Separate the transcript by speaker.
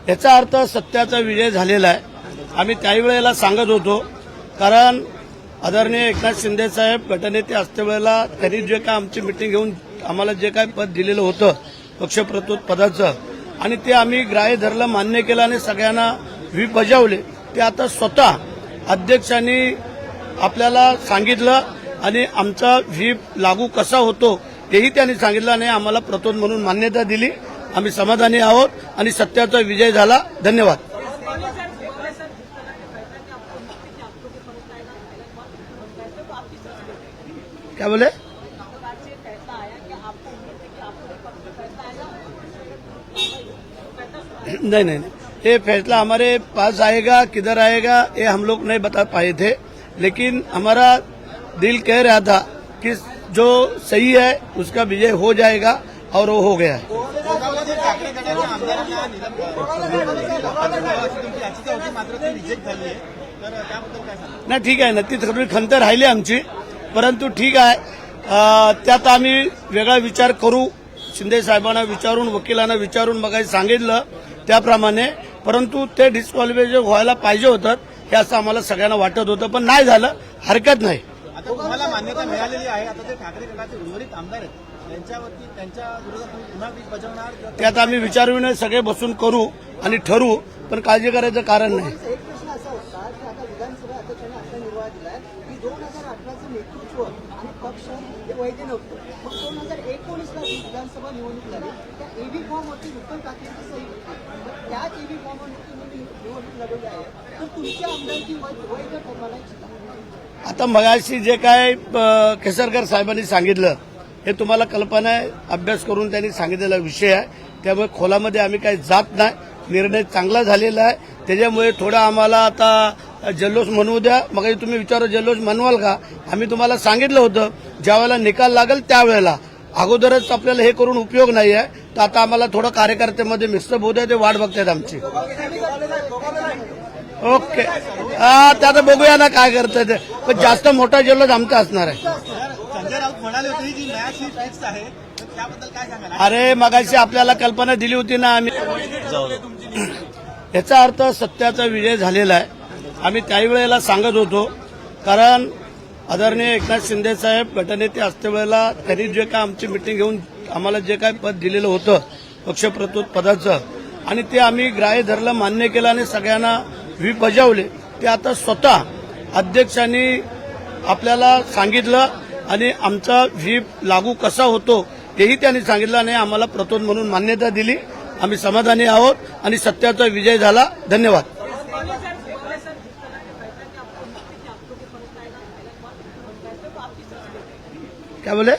Speaker 1: याचा अर्थ सत्याचा विजय झालेला आहे. आम्ही त्याही वेळेला सांगत होतो, कारण आदरणीय एकनाथ शिंदे साहेब गटनेते असतेवेळेला त्यांनी जे काय आमची मिटिंग घेऊन आम्हाला जे काय पद दिलेलं होतं पक्षप्रतोद पदाचं, आणि ते आम्ही ग्राह्य धरलं, मान्य केलं आणि सगळ्यांना व्हीप बजावले. ते आता स्वतः अध्यक्षांनी आपल्याला सांगितलं आणि आमचा व्हीप लागू कसा होतो तेही त्यांनी सांगितलं आणि आम्हाला प्रतोद म्हणून मान्यता दिली. आम्ही समाधानी आहोत आणि सत्याचा विजय झाला. धन्यवाद. क्या बोले? नहीं नहीं, ये फैसला हमारे पास आएगा, किधर आएगा ये हम लोग नहीं बता पाए थे, लेकिन हमारा दिल कह रहा था कि जो सही है उसका विजय हो जाएगा और वो हो गया है. नाही, ठीक आहे ना, ती थोडी खंत राहिली आमची, परंतु ठीक आहे. त्यात आम्ही वेगळा विचार करू. शिंदे साहेबांना विचारून, वकिलांना विचारून मग सांगितलं त्याप्रमाणे, परंतु ते डिस्क्वालिफाय व्हायला पाहिजे होतं हे असं आम्हाला सगळ्यांना वाटत होतं, पण नाही झालं. हरकत नाही.
Speaker 2: आता तुम्हाला मान्यता मिळालेली आहे. आता ते ठाकरे गटाचे उर्वरित आमदार आहेत, त्यांच्यावरती त्यांच्या विरोधात तुम्ही पुन्हा वीज बजावणार?
Speaker 1: त्यात आम्ही विचारविनिमय सगळे बसून करू आणि ठरवू, पण काळजी करायचं कारण नाही.
Speaker 3: एक प्रश्न असा होता की आता विधानसभा अध्यक्षांनी असा निर्णय दिलाय की 2018चं नेतृत्व आणि पक्ष हे वैध नव्हतं. मग 2019ला विधानसभा निवडणूक झाली, त्या एबी फॉर्मवरती उत्तम ठाकरेंची सही होती. त्याच एबी फॉर्मवरती तुम्ही निवडणूक लढवली आहे, तर तुमच्या आमदारकी वैध म्हणायची का?
Speaker 1: आता मगाशी जे काय केसरकर साहेबांनी सांगितलं हे तुम्हाला कल्पना आहे, अभ्यास करून त्यांनी सांगितलेला विषय आहे. त्यामुळे खोलामध्ये आम्ही काही जात नाही. निर्णय चांगला झालेला आहे. त्याच्यामुळे थोडा आम्हाला आता जल्लोष म्हणवू द्या. मग तुम्ही विचारा जल्लोष म्हणवाल का? आम्ही तुम्हाला सांगितलं होतं ज्यावेळेला निकाल लागेल त्यावेळेला, अगोदरच आपल्याला हे करून उपयोग नाही आहे. तर आता आम्हाला थोडं कार्यकर्त्यामध्ये मिक्सअप होऊ द्या, ते वाट बघतायत आमची. ओके, ते आता बघूया ना काय करताय ते, पण जास्त मोठा जल्लोष आमचा असणार आहे.
Speaker 2: संजय राऊत म्हणाले होते की मॅच ही फिक्स आहे, तर त्याबद्दल काय सांगाल?
Speaker 1: अरे मगाशी आपल्याला कल्पना दिली होती ना आम्ही. याचा अर्थ सत्याचा विजय झालेला आहे. आम्ही त्याही वेळेला सांगत होतो, कारण आदरणीय एकनाथ शिंदे साहेब गटनेते असतेवेळेला त्यांनी जे काय आमची मिटिंग घेऊन आम्हाला जे काय पद दिलेलं होतं पक्षप्रतोद पदाचं, आणि ते आम्ही ग्राह्य धरलं, मान्य केलं आणि सगळ्यांना व्हीप बजावले. ते आता स्वतः अध्यक्षांनी आपल्याला सांगितलं आणि आमचा व्हीप लागू कसा होतो तेही त्यांनी सांगितलं आणि आम्हाला प्रतोद म्हणून मान्यता दिली. आम्ही समाधानी आहोत आणि सत्याचा विजय झाला. धन्यवाद. क्या बोले?